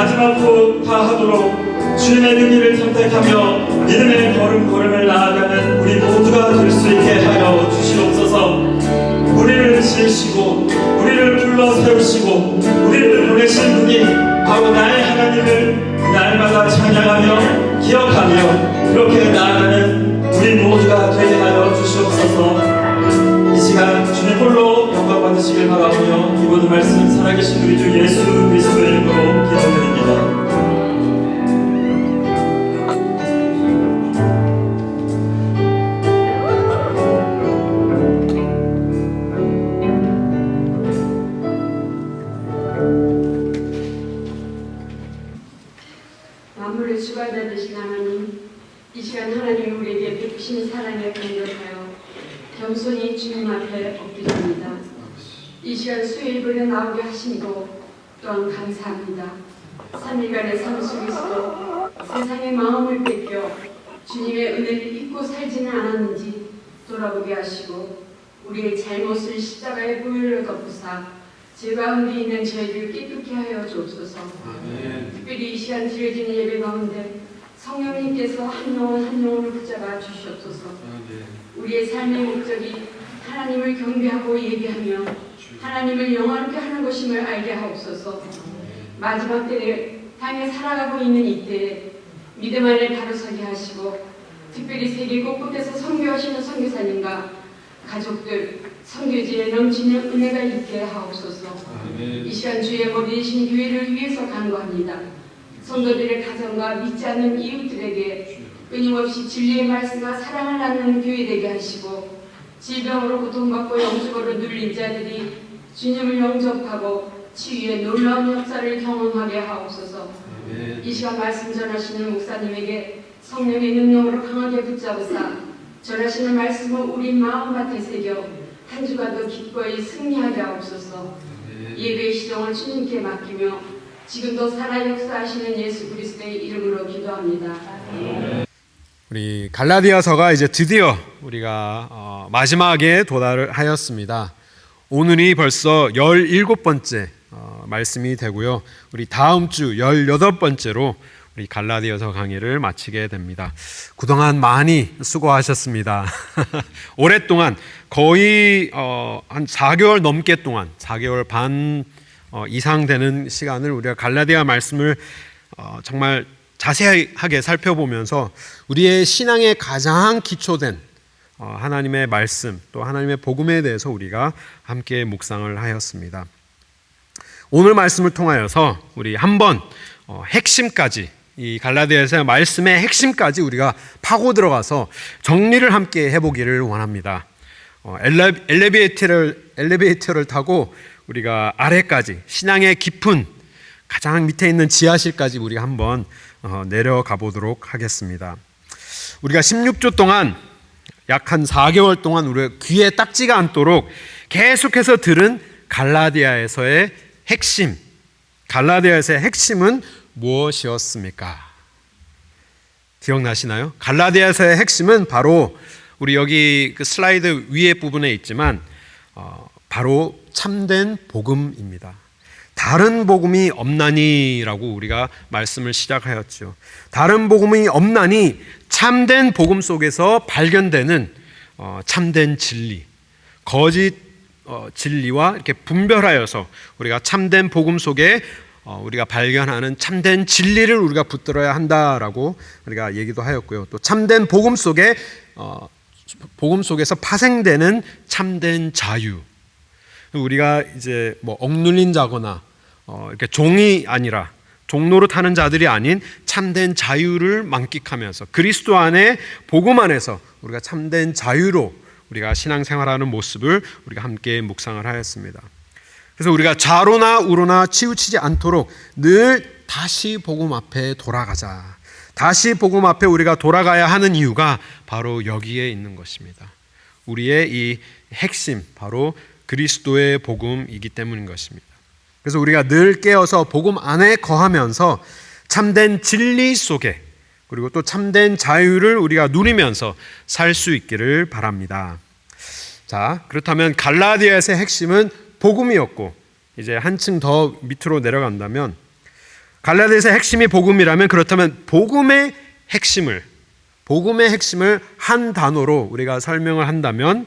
마지막 후 다하도록 주님의 능리를 선택하며 믿음의 걸음을 나아가는 우리 모두가 될 수 있게 하여 주시옵소서. 우리를 지으시고 우리를 불러 세우시고 우리를 보내신 분이 바로 나의 하나님을 날마다 찬양하며 기억하며 그렇게 나아가는 우리 모두가 되게 하여 주시옵소서. 이 시간 주님 홀로 영광 받으시길 바라며 이 모든 말씀 살아계신 우리 주 예수 그리스도의 이름으로 기도드립니다. 만물의 주관자 되신 하나님, 이 시간 하나님이 우리에게 베푸신 사랑에 감격하여 겸손히 주님 앞에 엎드립니다. 이 시간 수요일에 나오게 하심도 또한 감사합니다. 3일간의 삶 속에서도 세상의 마음을 뺏겨 주님의 은혜를 잊고 살지는 않았는지 돌아보게 하시고 우리의 잘못을 십자가에 보혈로 덮으사 죄 가운데 있는 저희를 깨끗게 하여 주옵소서. 특별히 이 시간 드려지는 예배 가운데 성령님께서 한 영혼을 붙잡아 주시옵소서. 우리의 삶의 목적이 하나님을 경배하고 예배하며 하나님을 영화롭게 하는 것임을 알게 하옵소서. 마지막 때에 땅에 살아가고 있는 이때에 믿음 안에 바로 서게 하시고 특별히 세계 곳곳에서 선교하시는 선교사님과 가족들 선교지에 넘치는 은혜가 있게 하옵소서. 이 시간 주의 머리 되신 교회를 위해서 간구합니다. 성도들의 가정과 믿지 않는 이웃들에게 끊임없이 진리의 말씀과 사랑을 나누는 교회 되게 하시고 질병으로 고통받고 영적으로 눌린 자들이 주님을 영접하고 치유의 놀라운 역사를 경험하게 하옵소서. 이 시간 말씀 전하시는 목사님에게 성령의 능력으로 강하게 붙잡으사 전하시는 말씀을 우리 마음밭에 새겨 한 주가 더 기꺼이 승리하게 하옵소서. 예배의 시정을 주님께 맡기며 지금도 살아 역사하시는 예수 그리스도의 이름으로 기도합니다. 우리 갈라디아서가 이제 드디어 우리가 마지막에 도달을 하였습니다. 오늘이 벌써 17번째 말씀이 되고요. 우리 다음 주 18번째로 우리 갈라디아서 강의를 마치게 됩니다. 그동안 많이 수고하셨습니다. 오랫동안 거의 한 4개월 넘게 동안 4개월 반 이상 되는 시간을 우리가 갈라디아 말씀을 정말 자세하게 살펴보면서 우리의 신앙에 가장 기초된 하나님의 말씀 또 하나님의 복음에 대해서 우리가 함께 묵상을 하였습니다. 오늘 말씀을 통하여서 우리 한번 핵심까지 이 갈라디아서의 말씀의 핵심까지 우리가 파고 들어가서 정리를 함께 해보기를 원합니다. 엘리베이터를 타고 우리가 아래까지 신앙의 깊은 가장 밑에 있는 지하실까지 우리가 한번 내려가 보도록 하겠습니다. 우리가 16주 동안 약 한 4개월 동안 우리가 귀에 딱지가 않도록 계속해서 들은 갈라디아에서의 핵심, 갈라디아에서의 핵심은 무엇이었습니까? 기억나시나요? 갈라디아서의 핵심은 바로 우리 여기 그 슬라이드 위에 부분에 있지만 바로 참된 복음입니다. 다른 복음이 없나니라고 우리가 말씀을 시작하였죠. 다른 복음이 없나니 참된 복음 속에서 발견되는 참된 진리, 거짓 진리와 이렇게 분별하여서 우리가 참된 복음 속에 우리가 발견하는 참된 진리를 우리가 붙들어야 한다라고 우리가 얘기도 하였고요. 또 참된 복음 속에 복음 속에서 파생되는 참된 자유. 우리가 이제 뭐 억눌린 자거나 이렇게 종이 아니라 종노릇 하는 자들이 아닌 참된 자유를 만끽하면서 그리스도 안에 복음 안에서 우리가 참된 자유로 우리가 신앙생활하는 모습을 우리가 함께 묵상을 하였습니다. 그래서 우리가 좌로나 우로나 치우치지 않도록 늘 다시 복음 앞에 돌아가자. 다시 복음 앞에 우리가 돌아가야 하는 이유가 바로 여기에 있는 것입니다. 우리의 이 핵심 바로 그리스도의 복음이기 때문인 것입니다. 그래서 우리가 늘 깨어서 복음 안에 거하면서 참된 진리 속에 그리고 또 참된 자유를 우리가 누리면서 살 수 있기를 바랍니다. 자, 그렇다면 갈라디아서의 핵심은 복음이었고 이제 한층 더 밑으로 내려간다면 갈라디아서의 핵심이 복음이라면 그렇다면 복음의 핵심을 한 단어로 우리가 설명을 한다면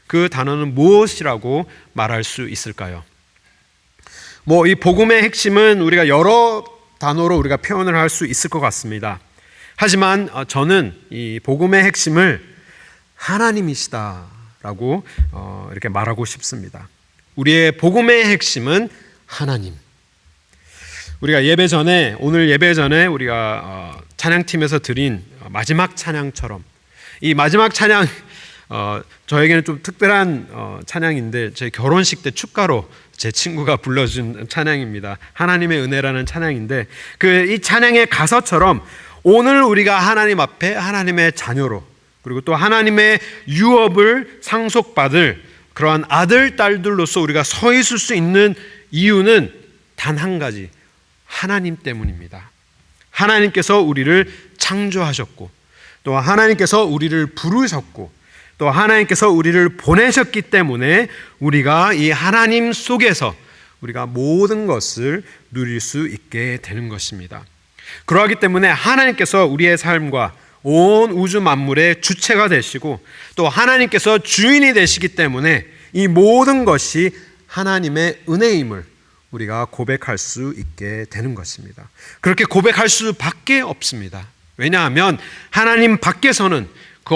그 단어는 무엇이라고 말할 수 있을까요? 이 복음의 핵심은 우리가 여러 단어로 우리가 표현을 할 수 있을 것 같습니다. 하지만 저는 이 복음의 핵심을 하나님이시다라고 이렇게 말하고 싶습니다. 우리의 복음의 핵심은 하나님. 우리가 오늘 예배 전에 우리가 찬양팀에서 드린 마지막 찬양처럼 이 마지막 찬양 저에게는 좀 특별한 찬양인데 제 결혼식 때 축가로 제 친구가 불러준 찬양입니다. 하나님의 은혜라는 찬양인데 이 찬양의 가사처럼 오늘 우리가 하나님 앞에 하나님의 자녀로 그리고 또 하나님의 유업을 상속받을 그러한 아들, 딸들로서 우리가 서 있을 수 있는 이유는 단 한 가지, 하나님 때문입니다. 하나님께서 우리를 창조하셨고 또 하나님께서 우리를 부르셨고 또 하나님께서 우리를 보내셨기 때문에 우리가 이 하나님 속에서 우리가 모든 것을 누릴 수 있게 되는 것입니다. 그러하기 때문에 하나님께서 우리의 삶과 온 우주 만물의 주체가 되시고 또 하나님께서 주인이 되시기 때문에 이 모든 것이 하나님의 은혜임을 우리가 고백할 수 있게 되는 것입니다. 그렇게 고백할 수밖에 없습니다. 왜냐하면 하나님 밖에서는 그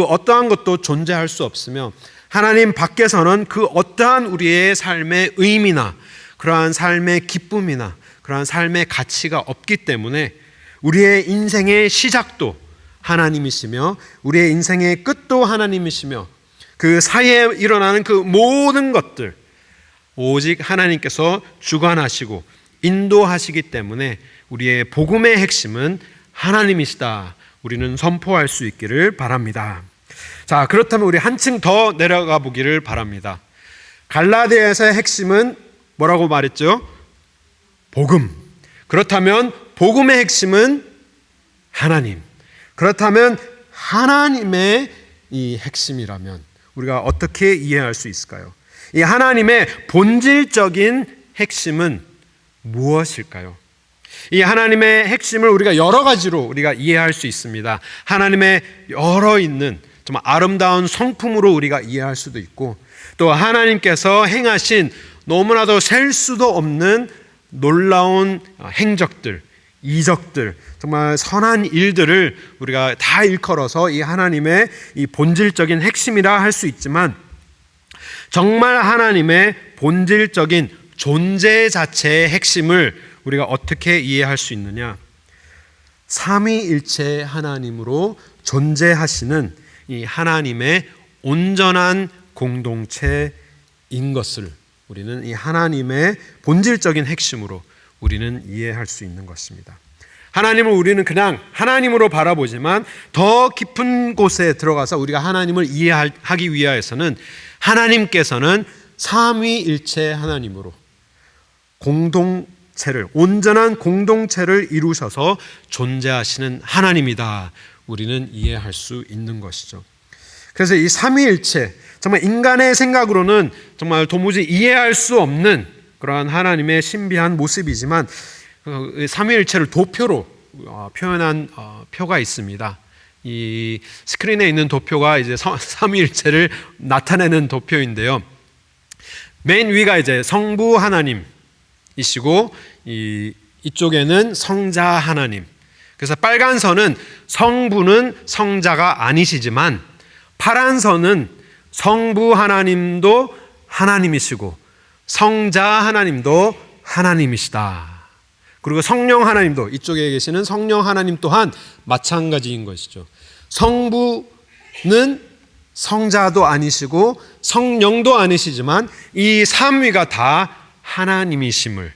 어떠한 것도 존재할 수 없으며 하나님 밖에서는 그 어떠한 우리의 삶의 의미나 그러한 삶의 기쁨이나 그러한 삶의 가치가 없기 때문에 우리의 인생의 시작도 하나님이시며 우리의 인생의 끝도 하나님이시며 그 사이에 일어나는 그 모든 것들 오직 하나님께서 주관하시고 인도하시기 때문에 우리의 복음의 핵심은 하나님이시다. 우리는 선포할 수 있기를 바랍니다. 자, 그렇다면 우리 한층 더 내려가 보기를 바랍니다. 갈라디아서의 핵심은 뭐라고 말했죠? 복음. 그렇다면 복음의 핵심은 하나님. 그렇다면 하나님의 이 핵심이라면 우리가 어떻게 이해할 수 있을까요? 이 하나님의 본질적인 핵심은 무엇일까요? 이 하나님의 핵심을 우리가 여러 가지로 우리가 이해할 수 있습니다. 하나님의 여러 있는 정말 아름다운 성품으로 우리가 이해할 수도 있고 또 하나님께서 행하신 너무나도 셀 수도 없는 놀라운 행적들, 이적들, 정말 선한 일들을 우리가 다 일컬어서 이 하나님의 이 본질적인 핵심이라 할 수 있지만 정말 하나님의 본질적인 존재 자체의 핵심을 우리가 어떻게 이해할 수 있느냐? 삼위일체 하나님으로 존재하시는 이 하나님의 온전한 공동체인 것을 우리는 이 하나님의 본질적인 핵심으로 우리는 이해할 수 있는 것입니다. 하나님을 우리는 그냥 하나님으로 바라보지만 더 깊은 곳에 들어가서 우리가 하나님을 이해하기 위하여서는 하나님께서는 삼위일체 하나님으로 온전한 공동체를 이루셔서 존재하시는 하나님이다. 우리는 이해할 수 있는 것이죠. 그래서 이 삼위일체, 정말 인간의 생각으로는 정말 도무지 이해할 수 없는 그러한 하나님의 신비한 모습이지만 삼위일체를 도표로 표현한 표가 있습니다. 이 스크린에 있는 도표가 이제 삼위일체를 나타내는 도표인데요. 맨 위가 이제 성부 하나님이시고 이쪽에는 성자 하나님. 그래서 빨간 선은 성부는 성자가 아니시지만 파란 선은 성부 하나님도 하나님이시고 성자 하나님도 하나님이시다. 그리고 성령 하나님도 이쪽에 계시는 성령 하나님 또한 마찬가지인 것이죠. 성부는 성자도 아니시고 성령도 아니시지만 이 삼위가 다 하나님이심을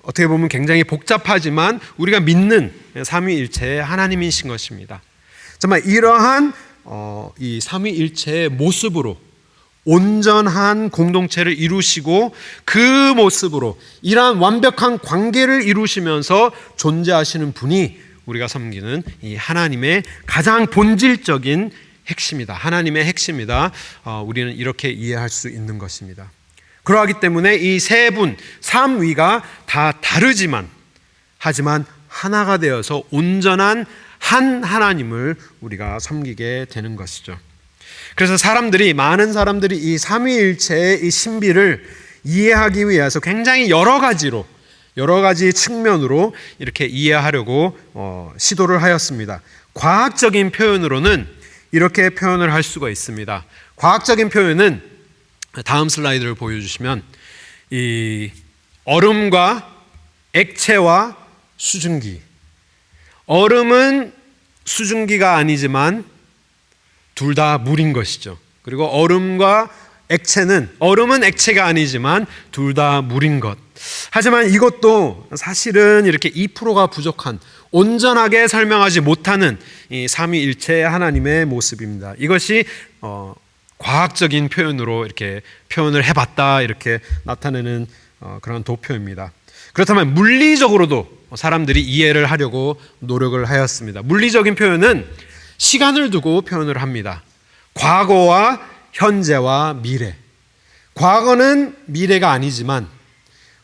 어떻게 보면 굉장히 복잡하지만 우리가 믿는 삼위일체의 하나님이신 것입니다. 정말 이러한 이 삼위일체의 모습으로 온전한 공동체를 이루시고 그 모습으로 이러한 완벽한 관계를 이루시면서 존재하시는 분이 우리가 섬기는 이 하나님의 가장 본질적인 핵심이다. 하나님의 핵심이다. 우리는 이렇게 이해할 수 있는 것입니다. 그러하기 때문에 이 세 분, 삼위가 다 다르지만 하지만 하나가 되어서 온전한 한 하나님을 우리가 섬기게 되는 것이죠. 그래서 많은 사람들이 이 삼위일체의 이 신비를 이해하기 위해서 굉장히 여러 가지 측면으로 이렇게 이해하려고 시도를 하였습니다. 과학적인 표현으로는 이렇게 표현을 할 수가 있습니다. 과학적인 표현은 다음 슬라이드를 보여주시면 이 얼음과 액체와 수증기, 얼음은 수증기가 아니지만 둘 다 물인 것이죠. 그리고 얼음은 액체가 아니지만 둘 다 물인 것. 하지만 이것도 사실은 이렇게 2%가 부족한, 온전하게 설명하지 못하는 이 삼위일체 하나님의 모습입니다. 이것이 과학적인 표현으로 이렇게 표현을 해봤다, 이렇게 나타내는 그런 도표입니다. 그렇다면 물리적으로도 사람들이 이해를 하려고 노력을 하였습니다. 물리적인 표현은 시간을 두고 표현을 합니다. 과거와 현재와 미래. 과거는 미래가 아니지만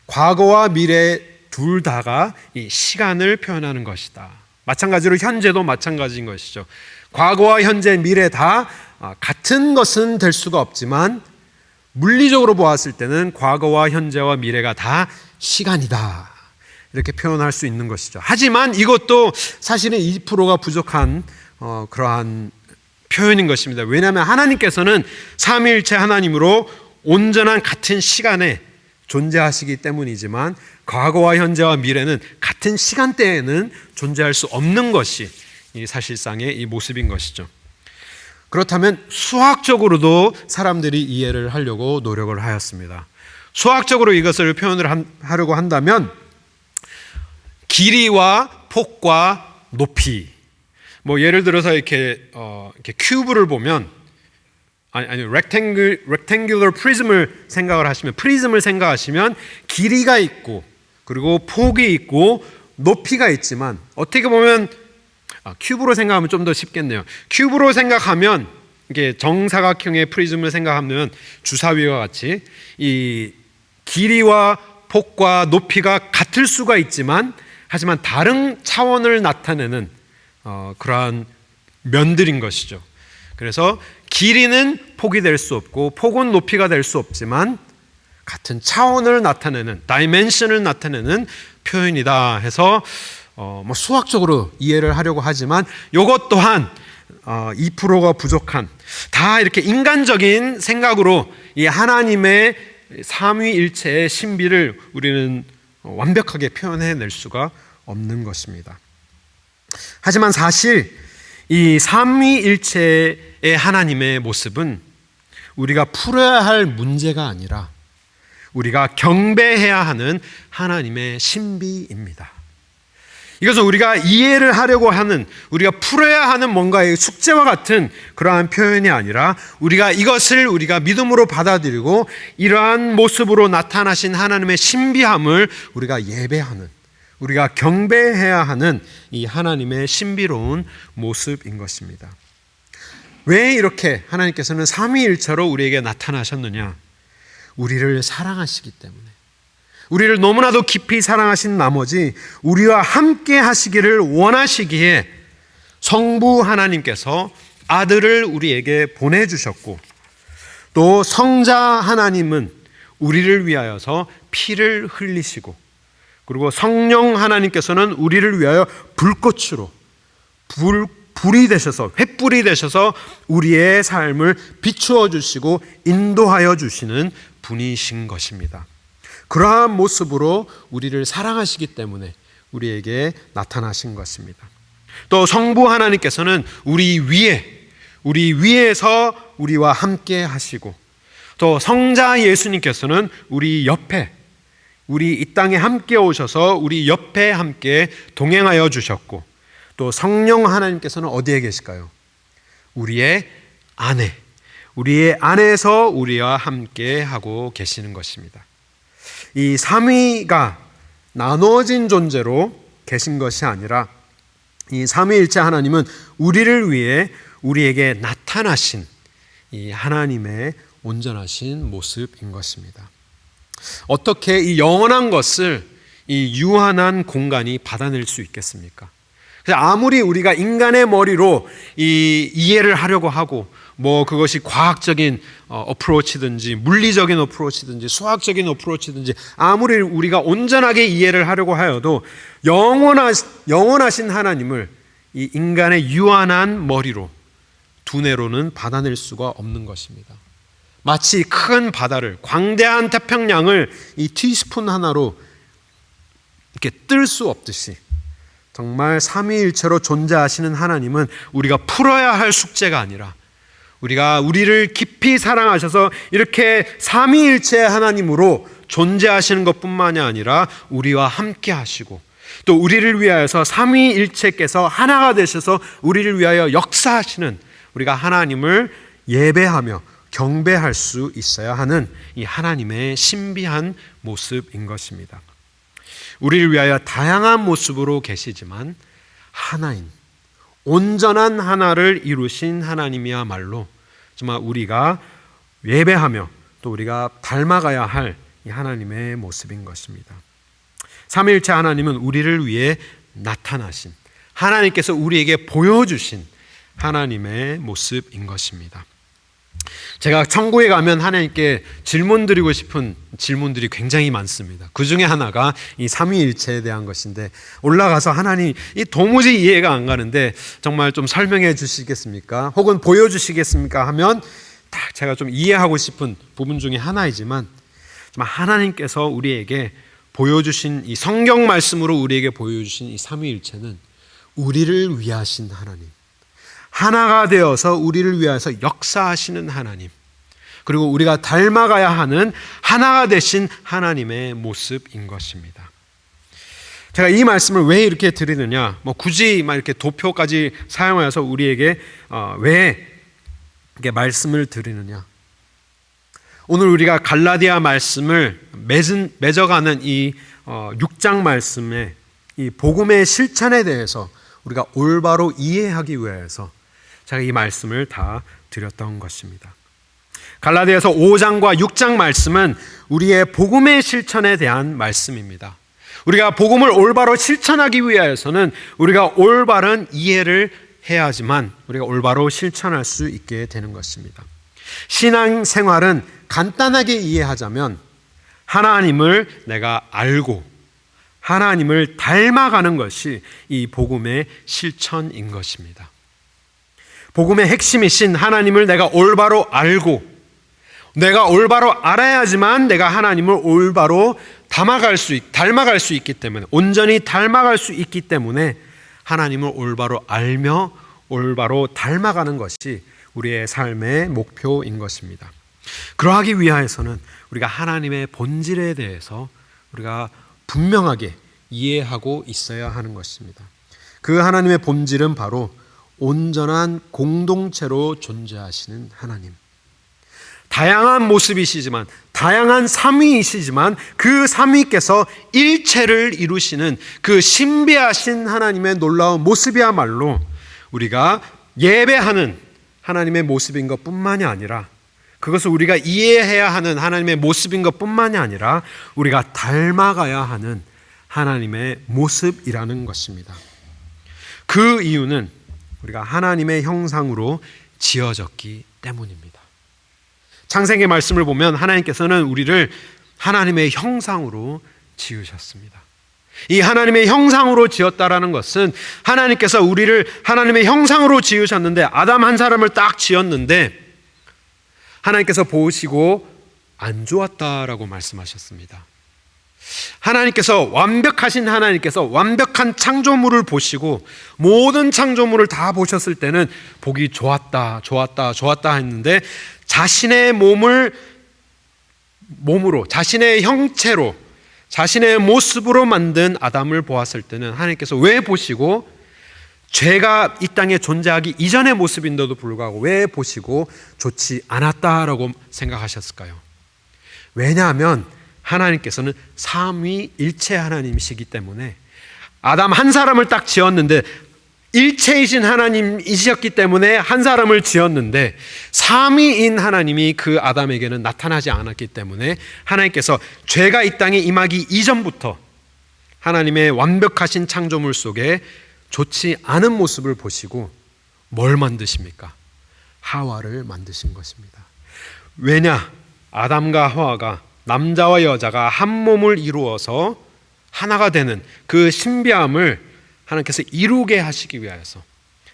과거와 미래 둘 다가 이 시간을 표현하는 것이다. 마찬가지로 현재도 마찬가지인 것이죠. 과거와 현재, 미래 다 같은 것은 될 수가 없지만 물리적으로 보았을 때는 과거와 현재와 미래가 다 시간이다, 이렇게 표현할 수 있는 것이죠. 하지만 이것도 사실은 2%가 부족한 그러한 표현인 것입니다. 왜냐하면 하나님께서는 삼위일체 하나님으로 온전한 같은 시간에 존재하시기 때문이지만 과거와 현재와 미래는 같은 시간대에는 존재할 수 없는 것이 이 사실상의 이 모습인 것이죠. 그렇다면 수학적으로도 사람들이 이해를 하려고 노력을 하였습니다. 수학적으로 이것을 표현을 하려고 한다면 길이와 폭과 높이, 예를 들어서 이렇게 큐브를 보면 rectangular prism을 생각하시면 길이가 있고 그리고 폭이 있고 높이가 있지만, 어떻게 보면 큐브로 생각하면 좀 더 쉽겠네요. 큐브로 생각하면 이게 정사각형의 프리즘을 생각하면 주사위와 같이 이 길이와 폭과 높이가 같을 수가 있지만, 하지만 다른 차원을 나타내는 그러한 면들인 것이죠. 그래서 길이는 폭이 될 수 없고 폭은 높이가 될 수 없지만 같은 차원을 나타내는, 다이멘션을 나타내는 표현이다 해서 수학적으로 이해를 하려고 하지만 이것 또한 2%가 부족한, 다 이렇게 인간적인 생각으로 이 하나님의 삼위일체의 신비를 우리는 완벽하게 표현해낼 수가 없는 것입니다. 하지만 사실 이 삼위일체의 하나님의 모습은 우리가 풀어야 할 문제가 아니라 우리가 경배해야 하는 하나님의 신비입니다. 이것은 우리가 이해를 하려고 하는, 우리가 풀어야 하는 뭔가의 숙제와 같은 그러한 표현이 아니라 이것을 우리가 믿음으로 받아들이고 이러한 모습으로 나타나신 하나님의 신비함을 우리가 예배하는, 우리가 경배해야 하는 이 하나님의 신비로운 모습인 것입니다. 왜 이렇게 하나님께서는 삼위일체로 우리에게 나타나셨느냐? 우리를 사랑하시기 때문에, 우리를 너무나도 깊이 사랑하신 나머지 우리와 함께 하시기를 원하시기에 성부 하나님께서 아들을 우리에게 보내주셨고, 또 성자 하나님은 우리를 위하여서 피를 흘리시고, 그리고 성령 하나님께서는 우리를 위하여 불꽃으로 불이 되셔서, 횃불이 되셔서 우리의 삶을 비추어 주시고 인도하여 주시는 분이신 것입니다. 그러한 모습으로 우리를 사랑하시기 때문에 우리에게 나타나신 것입니다. 또 성부 하나님께서는 우리 위에서 우리와 함께 하시고, 또 성자 예수님께서는 우리 옆에, 우리 이 땅에 함께 오셔서 우리 옆에 함께 동행하여 주셨고, 또 성령 하나님께서는 어디에 계실까요? 우리의 안에, 우리의 안에서 우리와 함께 하고 계시는 것입니다. 이 삼위가 나눠진 존재로 계신 것이 아니라 이 삼위일체 하나님은 우리를 위해 우리에게 나타나신 이 하나님의 온전하신 모습인 것입니다. 어떻게 이 영원한 것을 이 유한한 공간이 받아낼 수 있겠습니까? 그래서 아무리 우리가 인간의 머리로 이 이해를 하려고 하고 뭐 그것이 과학적인 어프로치든지 물리적인 어프로치든지 수학적인 어프로치든지 아무리 우리가 온전하게 이해를 하려고 하여도 영원하신 하나님을 이 인간의 유한한 머리로 두뇌로는 받아낼 수가 없는 것입니다. 마치 큰 바다를 광대한 태평양을 이 티스푼 하나로 이렇게 뜰 수 없듯이 정말 삼위일체로 존재하시는 하나님은 우리가 풀어야 할 숙제가 아니라 우리를 깊이 사랑하셔서 이렇게 삼위일체의 하나님으로 존재하시는 것뿐만이 아니라 우리와 함께 하시고 또 우리를 위하여서 삼위일체께서 하나가 되셔서 우리를 위하여 역사하시는 우리가 하나님을 예배하며 경배할 수 있어야 하는 이 하나님의 신비한 모습인 것입니다. 우리를 위하여 다양한 모습으로 계시지만 하나인 온전한 하나를 이루신 하나님이야말로 정말 우리가 예배하며 또 우리가 닮아가야 할 이 하나님의 모습인 것입니다. 삼위일체 하나님은 우리를 위해 나타나신 하나님께서 우리에게 보여주신 하나님의 모습인 것입니다. 제가 천국에 가면 하나님께 질문 드리고 싶은 질문들이 굉장히 많습니다. 그 중에 하나가 이 삼위일체에 대한 것인데 올라가서 하나님 이 도무지 이해가 안 가는데 정말 좀 설명해 주시겠습니까? 혹은 보여주시겠습니까? 하면 딱 제가 좀 이해하고 싶은 부분 중에 하나이지만 정말 하나님께서 우리에게 보여주신 이 성경 말씀으로 우리에게 보여주신 이 삼위일체는 우리를 위하신 하나님, 하나가 되어서 우리를 위해서 역사하시는 하나님, 그리고 우리가 닮아가야 하는 하나가 되신 하나님의 모습인 것입니다. 제가 이 말씀을 왜 이렇게 드리느냐, 굳이 막 이렇게 도표까지 사용해서 우리에게 왜 이렇게 말씀을 드리느냐. 오늘 우리가 갈라디아 말씀을 맺어가는 이 6장 말씀에 이 복음의 실천에 대해서 우리가 올바로 이해하기 위해서 제가 이 말씀을 다 드렸던 것입니다. 갈라디아서 5장과 6장 말씀은 우리의 복음의 실천에 대한 말씀입니다. 우리가 복음을 올바로 실천하기 위해서는 우리가 올바른 이해를 해야지만 우리가 올바로 실천할 수 있게 되는 것입니다. 신앙생활은 간단하게 이해하자면 하나님을 내가 알고 하나님을 닮아가는 것이 이 복음의 실천인 것입니다. 복음의 핵심이신 하나님을 내가 올바로 알고 내가 올바로 알아야지만 내가 하나님을 올바로 닮아갈 수 있기 때문에 온전히 닮아갈 수 있기 때문에 하나님을 올바로 알며 올바로 닮아가는 것이 우리의 삶의 목표인 것입니다. 그러하기 위하여서는 우리가 하나님의 본질에 대해서 우리가 분명하게 이해하고 있어야 하는 것입니다. 그 하나님의 본질은 바로 온전한 공동체로 존재하시는 하나님. 다양한 모습이시지만 다양한 삼위이시지만 그 삼위께서 일체를 이루시는 그 신비하신 하나님의 놀라운 모습이야말로 우리가 예배하는 하나님의 모습인 것뿐만이 아니라 그것을 우리가 이해해야 하는 하나님의 모습인 것뿐만이 아니라 우리가 닮아가야 하는 하나님의 모습이라는 것입니다. 그 이유는 우리가 하나님의 형상으로 지어졌기 때문입니다. 창세기 말씀을 보면 하나님께서는 우리를 하나님의 형상으로 지으셨습니다. 이 하나님의 형상으로 지었다라는 것은 하나님께서 우리를 하나님의 형상으로 지으셨는데 아담 한 사람을 딱 지었는데 하나님께서 보시고 안 좋았다라고 말씀하셨습니다. 하나님께서 완벽하신 하나님께서 완벽한 창조물을 보시고 모든 창조물을 다 보셨을 때는 보기 좋았다 했는데 자신의 몸으로 자신의 형체로 자신의 모습으로 만든 아담을 보았을 때는 하나님께서 왜 보시고 죄가 이 땅에 존재하기 이전의 모습인데도 불구하고 왜 보시고 좋지 않았다라고 생각하셨을까요? 왜냐하면 하나님께서는 삼위일체 하나님이시기 때문에 아담 한 사람을 딱 지었는데 일체이신 하나님이셨기 때문에 한 사람을 지었는데 삼위인 하나님이 그 아담에게는 나타나지 않았기 때문에 하나님께서 죄가 이 땅에 임하기 이전부터 하나님의 완벽하신 창조물 속에 좋지 않은 모습을 보시고 뭘 만드십니까? 하와를 만드신 것입니다. 왜냐? 아담과 하와가, 남자와 여자가 한 몸을 이루어서 하나가 되는 그 신비함을 하나님께서 이루게 하시기 위하여서,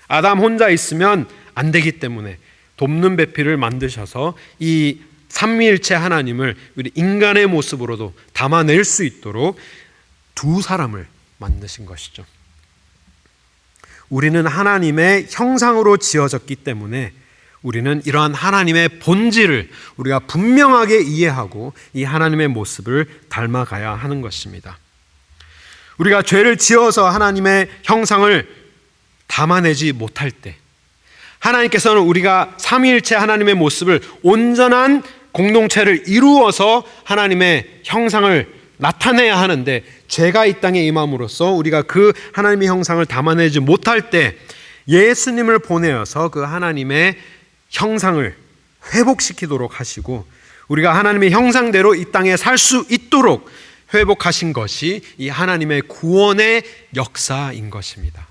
아담 혼자 있으면 안 되기 때문에 돕는 배필을 만드셔서 이 삼위일체 하나님을 우리 인간의 모습으로도 담아낼 수 있도록 두 사람을 만드신 것이죠. 우리는 하나님의 형상으로 지어졌기 때문에 우리는 이러한 하나님의 본질을 우리가 분명하게 이해하고 이 하나님의 모습을 닮아가야 하는 것입니다. 우리가 죄를 지어서 하나님의 형상을 담아내지 못할 때, 하나님께서는 우리가 삼위일체 하나님의 모습을, 온전한 공동체를 이루어서 하나님의 형상을 나타내야 하는데, 죄가 이 땅에 임함으로써 우리가 그 하나님의 형상을 담아내지 못할 때 예수님을 보내어서 그 하나님의 형상을 회복시키도록 하시고, 우리가 하나님의 형상대로 이 땅에 살 수 있도록 회복하신 것이 이 하나님의 구원의 역사인 것입니다.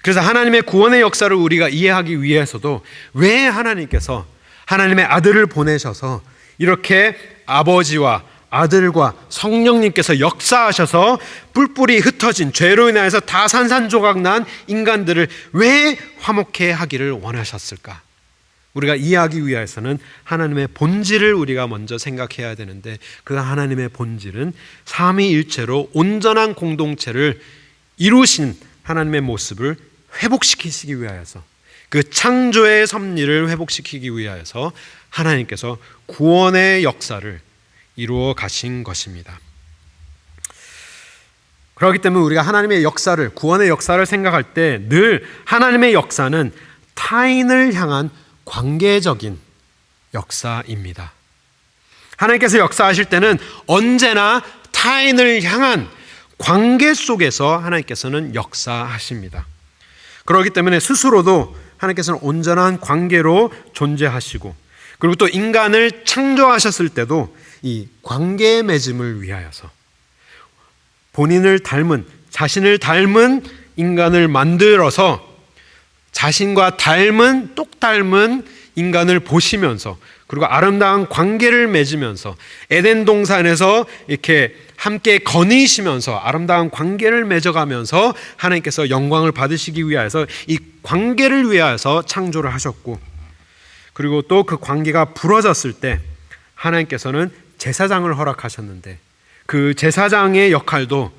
그래서 하나님의 구원의 역사를 우리가 이해하기 위해서도 왜 하나님께서 하나님의 아들을 보내셔서 이렇게 아버지와 아들과 성령님께서 역사하셔서 뿔뿔이 흩어진 죄로 인하여서 다 산산조각 난 인간들을 왜 화목해 하기를 원하셨을까? 우리가 이해하기 위해서는 하나님의 본질을 우리가 먼저 생각해야 되는데, 그 하나님의 본질은 삼위일체로 온전한 공동체를 이루신 하나님의 모습을 회복시키시기 위하여서, 그 창조의 섭리를 회복시키기 위하여서 하나님께서 구원의 역사를 이루어 가신 것입니다. 그렇기 때문에 우리가 하나님의 역사를, 구원의 역사를 생각할 때 늘 하나님의 역사는 타인을 향한 관계적인 역사입니다. 하나님께서 역사하실 때는 언제나 타인을 향한 관계 속에서 하나님께서는 역사하십니다. 그렇기 때문에 스스로도 하나님께서는 온전한 관계로 존재하시고, 그리고 또 인간을 창조하셨을 때도 이 관계 맺음을 위하여서 본인을 닮은, 자신을 닮은 인간을 만들어서 자신과 닮은, 똑 닮은 인간을 보시면서, 그리고 아름다운 관계를 맺으면서 에덴 동산에서 이렇게 함께 거니시면서 아름다운 관계를 맺어가면서 하나님께서 영광을 받으시기 위하여서 이 관계를 위하여서 창조를 하셨고, 그리고 또 그 관계가 부러졌을 때 하나님께서는 제사장을 허락하셨는데, 그 제사장의 역할도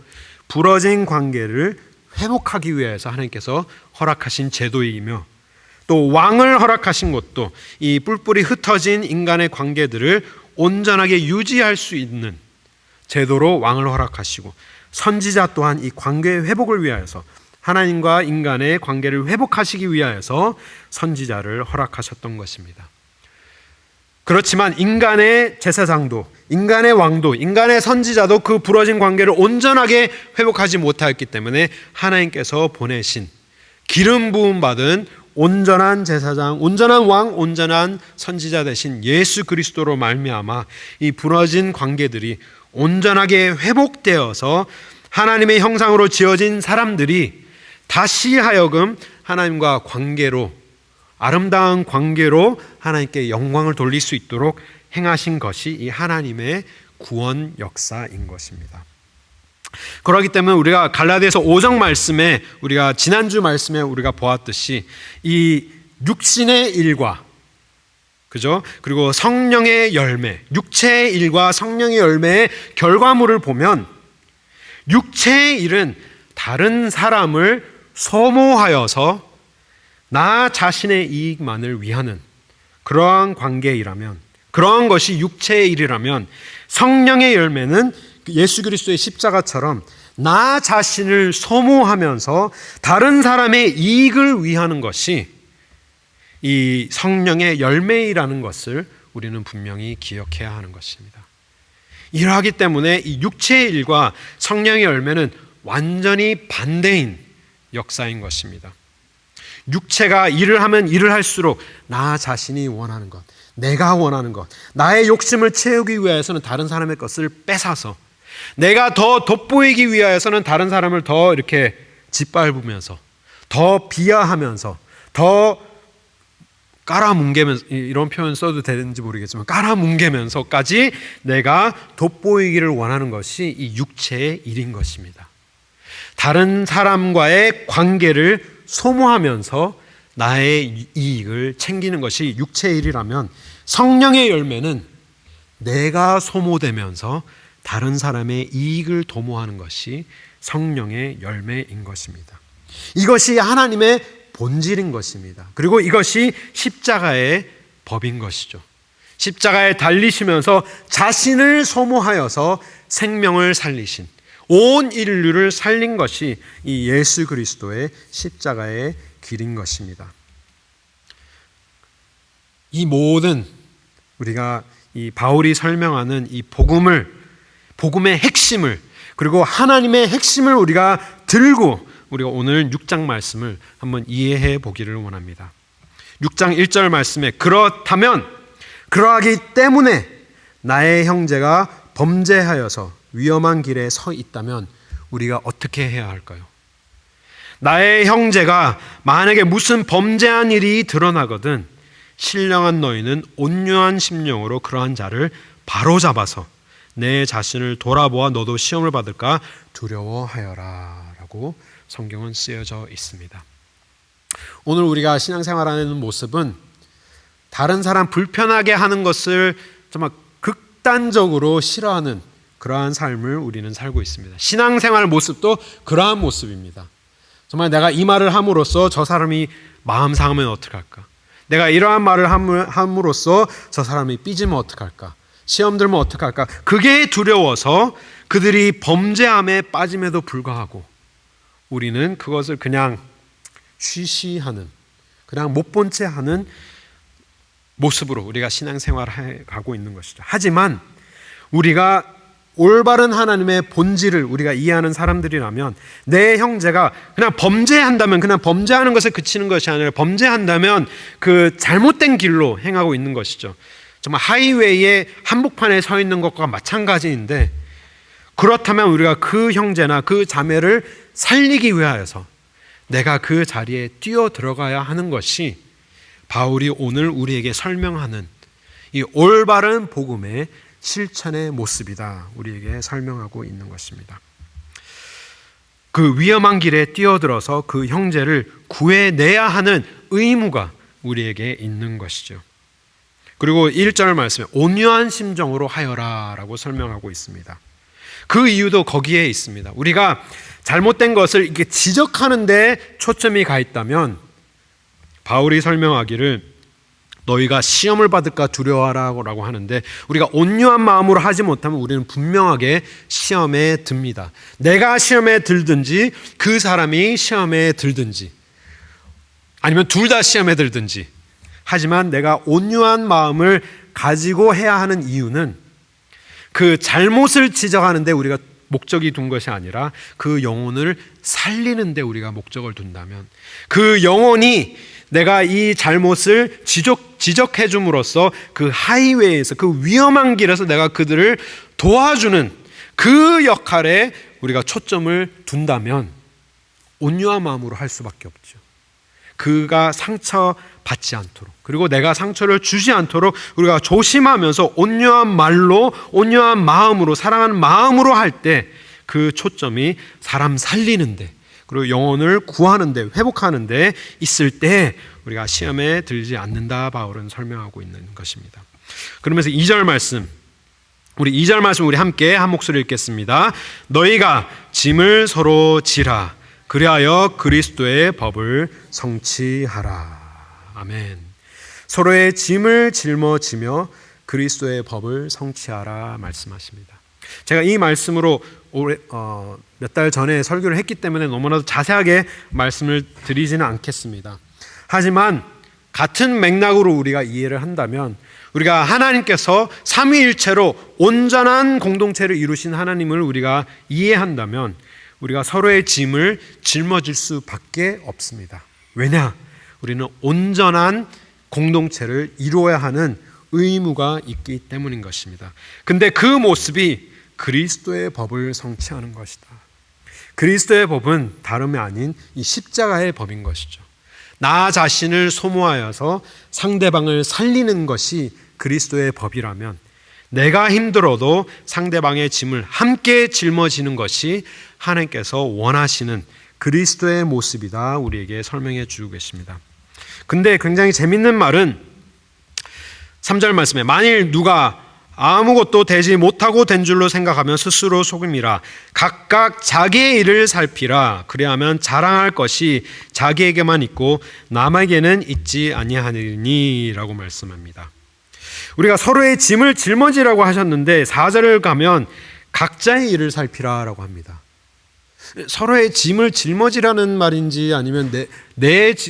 부러진 관계를 회복하기 위해서 하나님께서 허락하신 제도이며, 또 왕을 허락하신 것도 이 뿔뿔이 흩어진 인간의 관계들을 온전하게 유지할 수 있는 제도로 왕을 허락하시고, 선지자 또한 이 관계 회복을 위하여서, 하나님과 인간의 관계를 회복하시기 위하여서 선지자를 허락하셨던 것입니다. 그렇지만 인간의 제사장도, 인간의 왕도, 인간의 선지자도 그 부러진 관계를 온전하게 회복하지 못하였기 때문에 하나님께서 보내신 기름 부음 받은 온전한 제사장, 온전한 왕, 온전한 선지자 되신 예수 그리스도로 말미암아 이 부러진 관계들이 온전하게 회복되어서 하나님의 형상으로 지어진 사람들이 다시 하여금 하나님과 관계로, 아름다운 관계로 하나님께 영광을 돌릴 수 있도록 행하신 것이 이 하나님의 구원 역사인 것입니다. 그렇기 때문에 우리가 갈라디아서 5장 말씀에, 우리가 지난주 말씀에 우리가 보았듯이 이 육신의 일과, 그죠? 그리고 성령의 열매, 육체의 일과 성령의 열매의 결과물을 보면, 육체의 일은 다른 사람을 소모하여서 나 자신의 이익만을 위하는 그러한 관계이라면, 그러한 것이 육체의 일이라면, 성령의 열매는 예수 그리스도의 십자가처럼 나 자신을 소모하면서 다른 사람의 이익을 위하는 것이 이 성령의 열매이라는 것을 우리는 분명히 기억해야 하는 것입니다. 이러하기 때문에 이 육체의 일과 성령의 열매는 완전히 반대인 역사인 것입니다. 육체가 일을 하면 일을 할수록 나 자신이 원하는 것, 내가 원하는 것, 나의 욕심을 채우기 위해서는 다른 사람의 것을 뺏어서 내가 더 돋보이기 위하여서는 다른 사람을 더 이렇게 짓밟으면서, 더 비하하면서, 더 깔아뭉개면서, 이런 표현 써도 되는지 모르겠지만 깔아뭉개면서까지 내가 돋보이기를 원하는 것이 이 육체의 일인 것입니다. 다른 사람과의 관계를 소모하면서 나의 이익을 챙기는 것이 육체의 일이라면, 성령의 열매는 내가 소모되면서 다른 사람의 이익을 도모하는 것이 성령의 열매인 것입니다. 이것이 하나님의 본질인 것입니다. 그리고 이것이 십자가의 법인 것이죠. 십자가에 달리시면서 자신을 소모하여서 생명을 살리신, 온 인류를 살린 것이 이 예수 그리스도의 십자가의 길인 것입니다. 이 모든 우리가 이 바울이 설명하는 이 복음의 핵심을, 그리고 하나님의 핵심을 우리가 들고 우리가 오늘 6장 말씀을 한번 이해해 보기를 원합니다. 6장 1절 말씀에 그렇다면, 그러하기 때문에 나의 형제가 범죄하여서 위험한 길에 서 있다면 우리가 어떻게 해야 할까요? 나의 형제가 만약에 무슨 범죄한 일이 드러나거든 신령한 너희는 온유한 심령으로 그러한 자를 바로잡아서 내 자신을 돌아보아 너도 시험을 받을까 두려워하여라 라고 성경은 쓰여져 있습니다. 오늘 우리가 신앙생활하는 모습은 다른 사람 불편하게 하는 것을 정말 극단적으로 싫어하는 그러한 삶을 우리는 살고 있습니다. 신앙생활 모습도 그러한 모습입니다. 정말 내가 이 말을 함으로써 저 사람이 마음 상하면 어떡할까? 내가 이러한 말을 함으로써 저 사람이 삐지면 어떡할까? 시험 들면 어떡할까? 그게 두려워서 그들이 범죄함에 빠짐에도 불구하고 우리는 그것을 그냥 쉬쉬하는, 그냥 못 본 채 하는 모습으로 우리가 신앙생활을 가고 있는 것이죠. 하지만 우리가 올바른 하나님의 본질을 우리가 이해하는 사람들이라면, 내 형제가 그냥 범죄한다면 그냥 범죄하는 것에 그치는 것이 아니라 범죄한다면 그 잘못된 길로 행하고 있는 것이죠. 정말 하이웨이의 한복판에 서 있는 것과 마찬가지인데, 그렇다면 우리가 그 형제나 그 자매를 살리기 위하여서 내가 그 자리에 뛰어 들어가야 하는 것이 바울이 오늘 우리에게 설명하는 이 올바른 복음의 실천의 모습이다, 우리에게 설명하고 있는 것입니다. 그 위험한 길에 뛰어들어서 그 형제를 구해내야 하는 의무가 우리에게 있는 것이죠. 그리고 1절 말씀에 온유한 심정으로 하여라 라고 설명하고 있습니다. 그 이유도 거기에 있습니다. 우리가 잘못된 것을 이렇게 지적하는 데 초점이 가 있다면 바울이 설명하기를 너희가 시험을 받을까 두려워하라고 하는데, 우리가 온유한 마음으로 하지 못하면 우리는 분명하게 시험에 듭니다. 내가 시험에 들든지 그 사람이 시험에 들든지, 아니면 둘 다 시험에 들든지. 하지만 내가 온유한 마음을 가지고 해야 하는 이유는 그 잘못을 지적하는데 우리가 목적이 둔 것이 아니라 그 영혼을 살리는데 우리가 목적을 둔다면, 그 영혼이 내가 이 잘못을 지적해 줌으로써 그 하이웨이에서, 그 위험한 길에서 내가 그들을 도와주는 그 역할에 우리가 초점을 둔다면 온유한 마음으로 할 수밖에 없죠. 그가 상처받지 않도록, 그리고 내가 상처를 주지 않도록 우리가 조심하면서 온유한 말로, 온유한 마음으로, 사랑하는 마음으로 할 때 그 초점이 사람 살리는데, 그리고 영혼을 구하는데, 회복하는데 있을 때 우리가 시험에 들지 않는다, 바울은 설명하고 있는 것입니다. 그러면서 2절 말씀, 우리 2절 말씀 우리 함께 한 목소리 읽겠습니다. 너희가 짐을 서로 지라, 그리하여 그리스도의 법을 성취하라. 아멘. 서로의 짐을 짊어지며 그리스도의 법을 성취하라 말씀하십니다. 제가 이 말씀으로 몇 달 전에 설교를 했기 때문에 너무나도 자세하게 말씀을 드리지는 않겠습니다. 하지만 같은 맥락으로 우리가 이해를 한다면, 우리가 하나님께서 삼위일체로 온전한 공동체를 이루신 하나님을 우리가 이해한다면 우리가 서로의 짐을 짊어질 수밖에 없습니다. 왜냐? 우리는 온전한 공동체를 이루어야 하는 의무가 있기 때문인 것입니다. 근데 그 모습이 그리스도의 법을 성취하는 것이다. 그리스도의 법은 다름이 아닌 이 십자가의 법인 것이죠. 나 자신을 소모하여서 상대방을 살리는 것이 그리스도의 법이라면 내가 힘들어도 상대방의 짐을 함께 짊어지는 것이 하나님께서 원하시는 그리스도의 모습이다 우리에게 설명해 주고 계십니다. 근데 굉장히 재밌는 말은 3절 말씀에 만일 누가 아무것도 되지 못하고 된 줄로 생각하면 스스로 속임이라. 각각 자기의 일을 살피라. 그리하면 자랑할 것이 자기에게만 있고 남에게는 있지 아니하니라 라고 말씀합니다. 우리가 서로의 짐을 짊어지라고 하셨는데 4절을 가면 각자의 일을 살피라 라고 합니다. 서로의 짐을 짊어지라는 말인지 아니면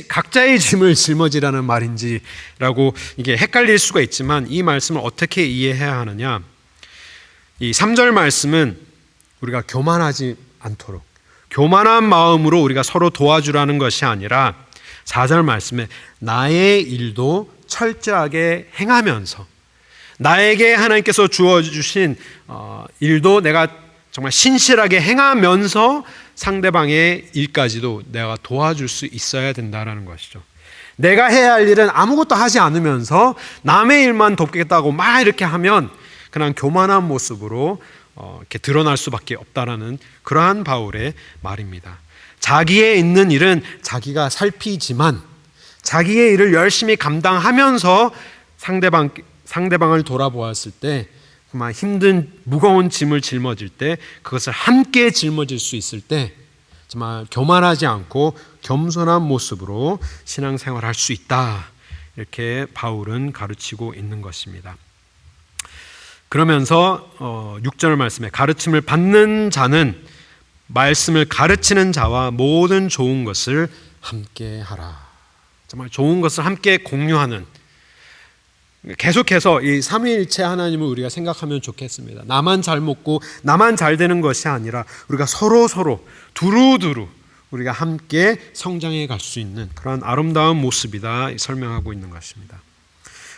각자의 짐을 짊어지라는 말인지라고 이게 헷갈릴 수가 있지만 이 말씀을 어떻게 이해해야 하느냐? 이 3절 말씀은 우리가 교만하지 않도록 교만한 마음으로 우리가 서로 도와주라는 것이 아니라 4절 말씀에 나의 일도 철저하게 행하면서 나에게 하나님께서 주어주신 일도 내가 정말 신실하게 행하면서 상대방의 일까지도 내가 도와줄 수 있어야 된다는 것이죠. 내가 해야 할 일은 아무것도 하지 않으면서 남의 일만 돕겠다고 막 이렇게 하면 그냥 교만한 모습으로 이렇게 드러날 수밖에 없다라는 그러한 바울의 말입니다. 자기의 있는 일은 자기가 살피지만 자기의 일을 열심히 감당하면서 상대방을 돌아보았을 때 정말 힘든 무거운 짐을 짊어질 때 그것을 함께 짊어질 수 있을 때 정말 교만하지 않고 겸손한 모습으로 신앙생활할 수 있다. 이렇게 바울은 가르치고 있는 것입니다. 그러면서 6절 말씀에 가르침을 받는 자는 말씀을 가르치는 자와 모든 좋은 것을 함께 하라. 정말 좋은 것을 함께 공유하는 계속해서 이 삼위일체 하나님을 우리가 생각하면 좋겠습니다. 나만 잘 먹고 나만 잘 되는 것이 아니라 우리가 서로 두루두루 우리가 함께 성장해 갈 수 있는 그런 아름다운 모습이다 설명하고 있는 것입니다.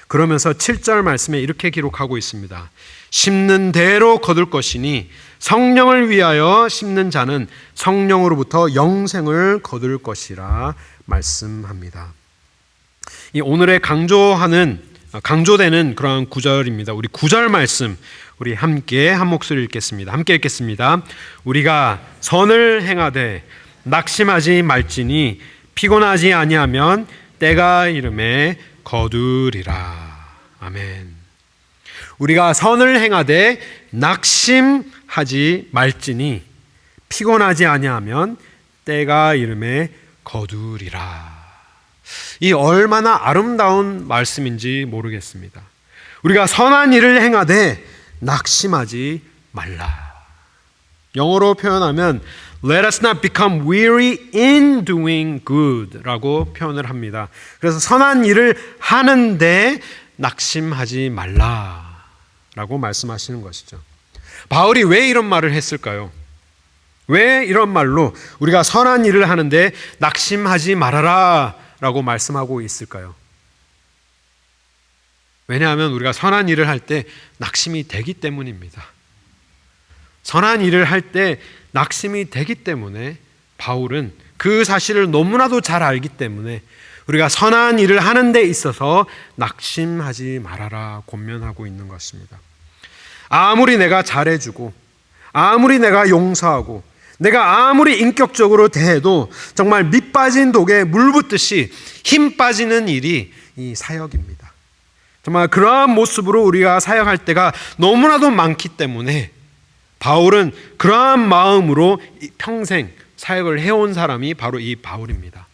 그러면서 7절 말씀에 이렇게 기록하고 있습니다. 심는 대로 거둘 것이니 성령을 위하여 심는 자는 성령으로부터 영생을 거둘 것이라 말씀합니다. 이 오늘의 강조되는 그러한 구절입니다. 우리 9절 말씀 우리 함께 한 목소리 읽겠습니다. 함께 읽겠습니다. 우리가 선을 행하되 낙심하지 말지니 피곤하지 아니하면 때가 이름에 거두리라. 아멘. 우리가 선을 행하되 낙심하지 말지니 피곤하지 아니하면 때가 이름에 거두리라. 이 얼마나 아름다운 말씀인지 모르겠습니다. 우리가 선한 일을 행하되 낙심하지 말라. 영어로 표현하면 Let us not become weary in doing good 라고 표현을 합니다. 그래서 선한 일을 하는데 낙심하지 말라 라고 말씀하시는 것이죠. 바울이 왜 이런 말을 했을까요? 왜 이런 말로 우리가 선한 일을 하는데 낙심하지 말아라 라고 말씀하고 있을까요? 왜냐하면 우리가 선한 일을 할 때 낙심이 되기 때문입니다. 선한 일을 할 때 낙심이 되기 때문에 바울은 그 사실을 너무나도 잘 알기 때문에 우리가 선한 일을 하는 데 있어서 낙심하지 말아라 권면하고 있는 것입니다. 아무리 내가 잘해주고 아무리 내가 용서하고 내가 아무리 인격적으로 대해도 정말 밑 빠진 독에 물 붓듯이 힘 빠지는 일이 이 사역입니다. 정말 그러한 모습으로 우리가 사역할 때가 너무나도 많기 때문에 바울은 그러한 마음으로 평생 사역을 해온 사람이 바로 이 바울입니다.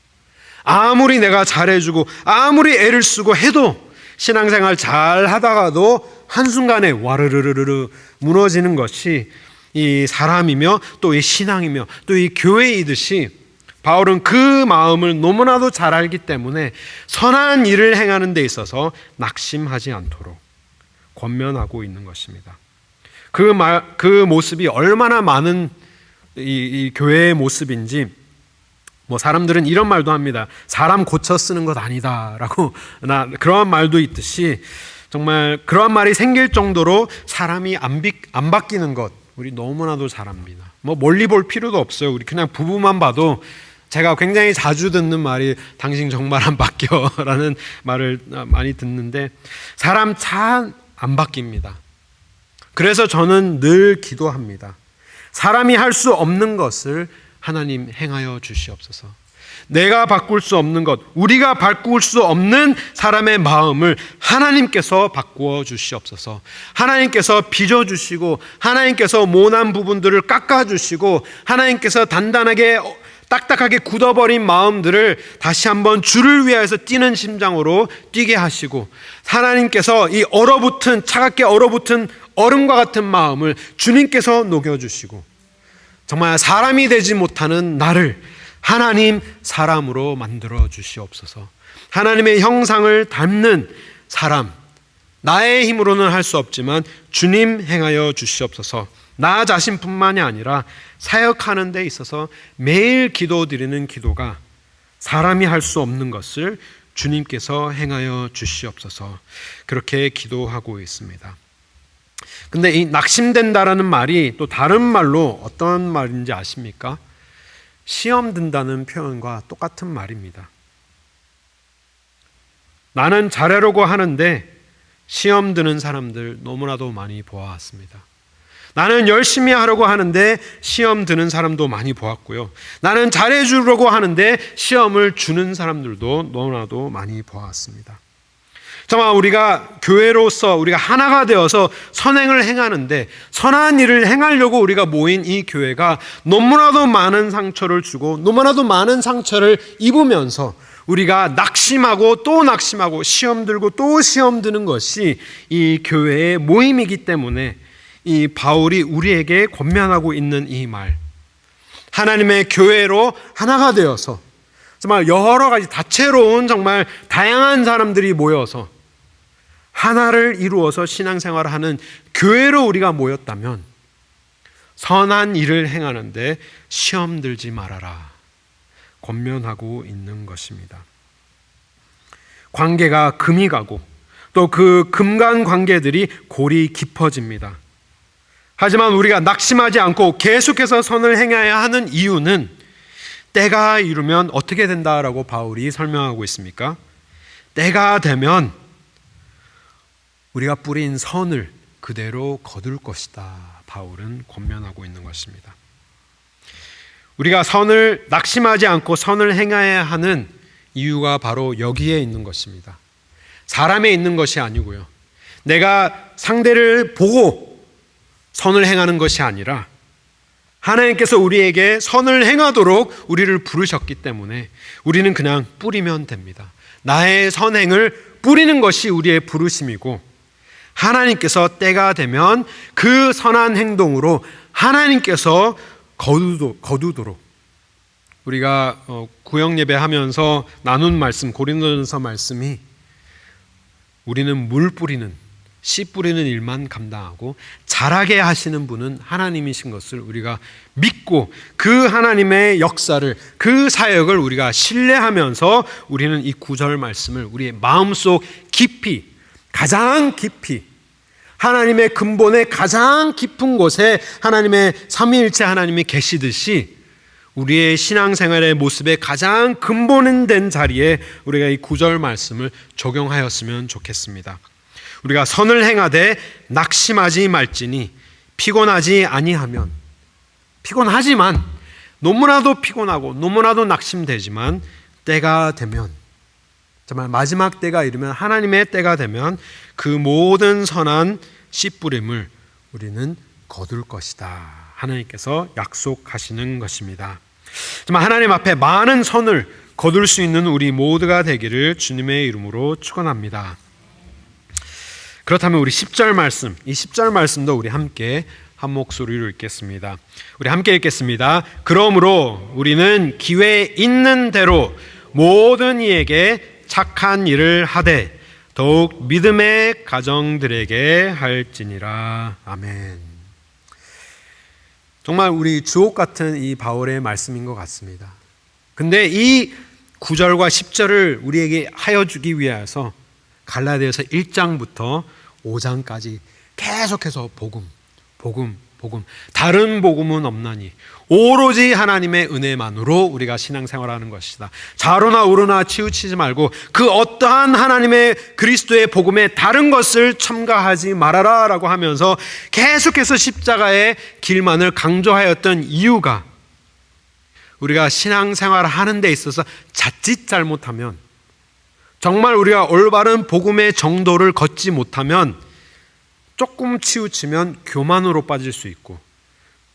아무리 내가 잘해주고 아무리 애를 쓰고 해도 신앙생활 잘 하다가도 한순간에 와르르르르 무너지는 것이 이 사람이며 또 이 신앙이며 또 이 교회이듯이 바울은 그 마음을 너무나도 잘 알기 때문에 선한 일을 행하는 데 있어서 낙심하지 않도록 권면하고 있는 것입니다. 그 모습이 얼마나 많은 이 교회의 모습인지 뭐 사람들은 이런 말도 합니다. 사람 고쳐 쓰는 것 아니다라고 그러한 말도 있듯이 정말 그러한 말이 생길 정도로 사람이 안 바뀌는 것 우리 너무나도 잘 압니다. 뭐 멀리 볼 필요도 없어요. 우리 그냥 부부만 봐도 제가 굉장히 자주 듣는 말이 당신 정말 안 바뀌어 라는 말을 많이 듣는데 사람 잘 안 바뀝니다. 그래서 저는 늘 기도합니다. 사람이 할 수 없는 것을 하나님 행하여 주시옵소서. 내가 바꿀 수 없는 것, 우리가 바꿀 수 없는 사람의 마음을 하나님께서 바꾸어 주시옵소서. 하나님께서 빚어주시고 하나님께서 모난 부분들을 깎아주시고 하나님께서 단단하게 딱딱하게 굳어버린 마음들을 다시 한번 주를 위하여서 뛰는 심장으로 뛰게 하시고 하나님께서 이 얼어붙은 차갑게 얼어붙은 얼음과 같은 마음을 주님께서 녹여주시고 정말 사람이 되지 못하는 나를 하나님 사람으로 만들어 주시옵소서. 하나님의 형상을 닮는 사람, 나의 힘으로는 할 수 없지만 주님 행하여 주시옵소서. 나 자신뿐만이 아니라 사역하는 데 있어서 매일 기도드리는 기도가 사람이 할 수 없는 것을 주님께서 행하여 주시옵소서. 그렇게 기도하고 있습니다. 근데 이 낙심된다라는 말이 또 다른 말로 어떤 말인지 아십니까? 시험 든다는 표현과 똑같은 말입니다. 나는 잘하려고 하는데 시험 드는 사람들 너무나도 많이 보아왔습니다. 나는 열심히 하려고 하는데 시험 드는 사람도 많이 보았고요. 나는 잘해주려고 하는데 시험을 주는 사람들도 너무나도 많이 보았습니다. 정말 우리가 교회로서 우리가 하나가 되어서 선행을 행하는데 선한 일을 행하려고 우리가 모인 이 교회가 너무나도 많은 상처를 주고 너무나도 많은 상처를 입으면서 우리가 낙심하고 또 낙심하고 시험 들고 또 시험 드는 것이 이 교회의 모임이기 때문에 이 바울이 우리에게 권면하고 있는 이 말, 하나님의 교회로 하나가 되어서 정말 여러 가지 다채로운 정말 다양한 사람들이 모여서 하나를 이루어서 신앙생활을 하는 교회로 우리가 모였다면 선한 일을 행하는데 시험 들지 말아라 권면하고 있는 것입니다. 관계가 금이 가고 또 그 금간 관계들이 골이 깊어집니다. 하지만 우리가 낙심하지 않고 계속해서 선을 행해야 하는 이유는 때가 이르면 어떻게 된다라고 바울이 설명하고 있습니까? 때가 되면 우리가 뿌린 선을 그대로 거둘 것이다. 바울은 권면하고 있는 것입니다. 우리가 선을 낙심하지 않고 선을 행해야 하는 이유가 바로 여기에 있는 것입니다. 사람에 있는 것이 아니고요. 내가 상대를 보고 선을 행하는 것이 아니라 하나님께서 우리에게 선을 행하도록 우리를 부르셨기 때문에 우리는 그냥 뿌리면 됩니다. 나의 선행을 뿌리는 것이 우리의 부르심이고 하나님께서 때가 되면 그 선한 행동으로 하나님께서 거두도록 우리가 구역 예배하면서 나눈 말씀 고린도전서 말씀이 우리는 물 뿌리는 씨 뿌리는 일만 감당하고 자라게 하시는 분은 하나님이신 것을 우리가 믿고 그 하나님의 역사를 그 사역을 우리가 신뢰하면서 우리는 이 9절 말씀을 우리의 마음속 깊이 가장 깊이 하나님의 근본의 가장 깊은 곳에 하나님의 삼위일체 하나님이 계시듯이 우리의 신앙생활의 모습의 가장 근본된 자리에 우리가 이 9절 말씀을 적용하였으면 좋겠습니다. 우리가 선을 행하되 낙심하지 말지니 피곤하지 아니하면 피곤하지만 너무나도 피곤하고 너무나도 낙심되지만 때가 되면 정말 마지막 때가 이르면 하나님의 때가 되면 그 모든 선한 씨 뿌림을 우리는 거둘 것이다. 하나님께서 약속하시는 것입니다. 정말 하나님 앞에 많은 선을 거둘 수 있는 우리 모두가 되기를 주님의 이름으로 축원합니다. 그렇다면 우리 10절 말씀, 이 10절 말씀도 우리 함께 한 목소리로 읽겠습니다. 우리 함께 읽겠습니다. 그러므로 우리는 기회 있는 대로 모든 이에게 착한 일을 하되 더욱 믿음의 가정들에게 할지니라. 아멘. 정말 우리 주옥 같은 이 바울의 말씀인 것 같습니다. 근데 이 9절과 10절을 우리에게 하여 주기 위해서 갈라디아서 1장부터 5장까지 계속해서 복음 복음, 다른 복음은 없나니 오로지 하나님의 은혜만으로 우리가 신앙생활하는 것이다. 좌로나 우로나 치우치지 말고 그 어떠한 하나님의 그리스도의 복음에 다른 것을 첨가하지 말아라 라고 하면서 계속해서 십자가의 길만을 강조하였던 이유가, 우리가 신앙생활을 하는 데 있어서 자칫 잘못하면, 정말 우리가 올바른 복음의 정도를 걷지 못하면 조금 치우치면 교만으로 빠질 수 있고,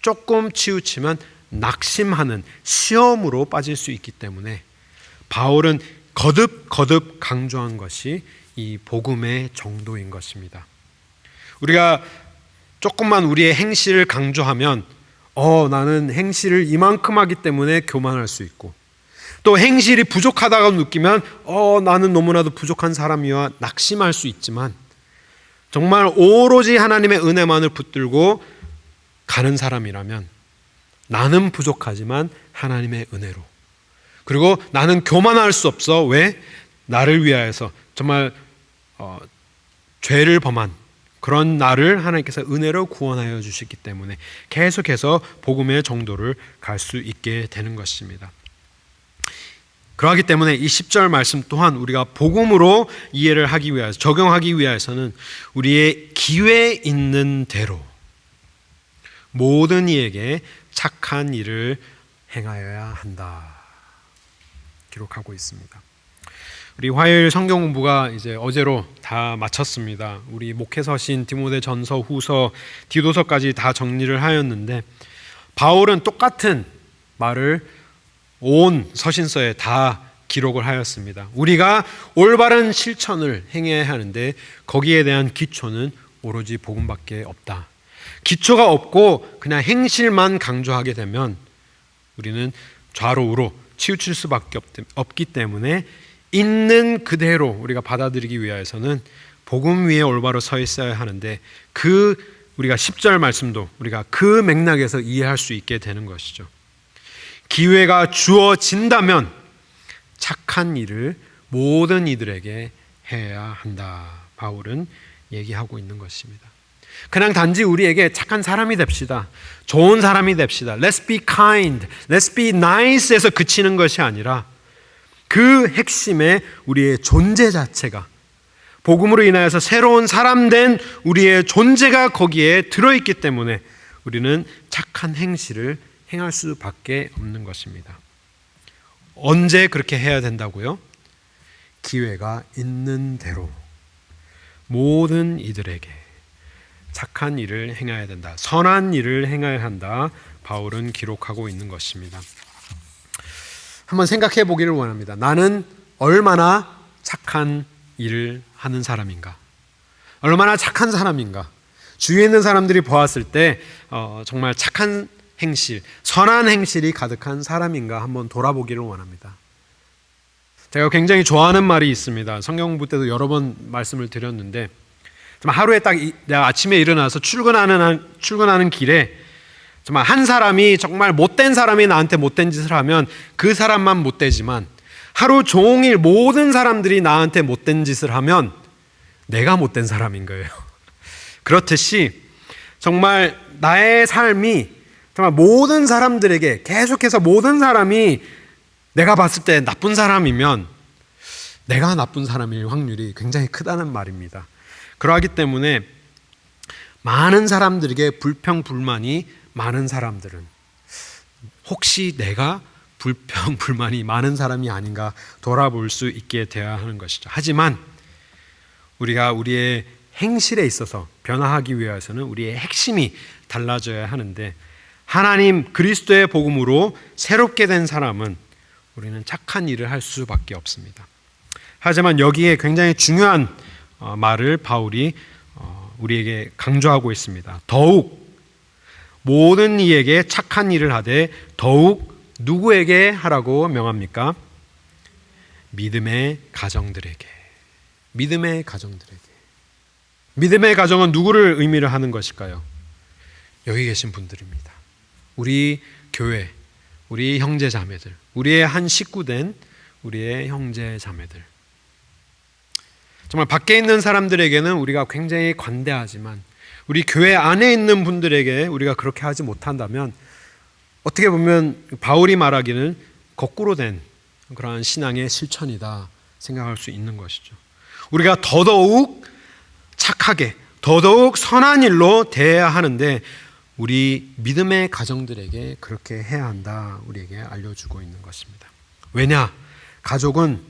조금 치우치면 낙심하는 시험으로 빠질 수 있기 때문에 바울은 거듭 강조한 것이 이 복음의 정도인 것입니다. 우리가 조금만 우리의 행실을 강조하면 나는 행실을 이만큼 하기 때문에 교만할 수 있고, 또 행실이 부족하다고 느끼면 나는 너무나도 부족한 사람이와 낙심할 수 있지만, 정말 오로지 하나님의 은혜만을 붙들고 가는 사람이라면 나는 부족하지만 하나님의 은혜로, 그리고 나는 교만할 수 없어. 왜? 나를 위하여서 정말 죄를 범한 그런 나를 하나님께서 은혜로 구원하여 주셨기 때문에 계속해서 복음의 정도를 갈 수 있게 되는 것입니다. 그러하기 때문에 이 10절 말씀 또한 우리가 복음으로 이해를 하기 위해서, 적용하기 위해서는 우리의 기회 있는 대로 모든 이에게 착한 일을 행하여야 한다 기록하고 있습니다. 우리 화요일 성경 공부가 이제 어제로 다 마쳤습니다. 우리 목회서신 디모데전서, 후서, 디도서까지 다 정리를 하였는데, 바울은 똑같은 말을 온 서신서에 다 기록을 하였습니다. 우리가 올바른 실천을 행해야 하는데 거기에 대한 기초는 오로지 복음밖에 없다. 기초가 없고 그냥 행실만 강조하게 되면 우리는 좌로 우로 치우칠 수밖에 없기 때문에 있는 그대로 우리가 받아들이기 위해서는 복음 위에 올바로 서 있어야 하는데, 우리가 10절 말씀도 우리가 그 맥락에서 이해할 수 있게 되는 것이죠. 기회가 주어진다면 착한 일을 모든 이들에게 해야 한다. 바울은 얘기하고 있는 것입니다. 그냥 단지 우리에게 착한 사람이 됩시다, 좋은 사람이 됩시다, Let's be kind, Let's be nice에서 그치는 것이 아니라 그 핵심에 우리의 존재 자체가, 복음으로 인하여서 새로운 사람 된 우리의 존재가 거기에 들어있기 때문에 우리는 착한 행실을 행할 수밖에 없는 것입니다. 언제 그렇게 해야 된다고요? 기회가 있는 대로 모든 이들에게 착한 일을 행해야 된다, 선한 일을 행해야 한다, 바울은 기록하고 있는 것입니다. 한번 생각해 보기를 원합니다. 나는 얼마나 착한 일을 하는 사람인가? 얼마나 착한 사람인가? 주위에 있는 사람들이 보았을 때 정말 착한 행실, 선한 행실이 가득한 사람인가 한번 돌아보기를 원합니다. 제가 굉장히 좋아하는 말이 있습니다. 성경 공부 때도 여러 번 말씀을 드렸는데, 하루에 딱 내가 아침에 일어나서 출근하는 길에 정말 한 사람이, 정말 못된 사람이 나한테 못된 짓을 하면 그 사람만 못되지만 하루 종일 모든 사람들이 나한테 못된 짓을 하면 내가 못된 사람인 거예요. 그렇듯이 정말 나의 삶이 정말 모든 사람들에게, 계속해서 모든 사람이 내가 봤을 때 나쁜 사람이면 내가 나쁜 사람일 확률이 굉장히 크다는 말입니다. 그러하기 때문에 많은 사람들에게 불평불만이 많은 사람들은 혹시 내가 불평불만이 많은 사람이 아닌가 돌아볼 수 있게 되어야 하는 것이죠. 하지만 우리가 우리의 행실에 있어서 변화하기 위해서는 우리의 핵심이 달라져야 하는데, 하나님 그리스도의 복음으로 새롭게 된 사람은 우리는 착한 일을 할 수밖에 없습니다. 하지만 여기에 굉장히 중요한 말을 바울이 우리에게 강조하고 있습니다. 더욱 모든 이에게 착한 일을 하되 더욱 누구에게 하라고 명합니까? 믿음의 가정들에게. 믿음의 가정들에게. 믿음의 가정은 누구를 의미를 하는 것일까요? 여기 계신 분들입니다. 우리 교회, 우리 형제 자매들, 우리의 한 식구된 우리의 형제 자매들. 정말 밖에 있는 사람들에게는 우리가 굉장히 관대하지만 우리 교회 안에 있는 분들에게 우리가 그렇게 하지 못한다면 어떻게 보면 바울이 말하기는 거꾸로 된 그러한 신앙의 실천이다 생각할 수 있는 것이죠. 우리가 더더욱 착하게 더더욱 선한 일로 대해야 하는데 우리 믿음의 가정들에게 그렇게 해야 한다 우리에게 알려주고 있는 것입니다. 왜냐? 가족은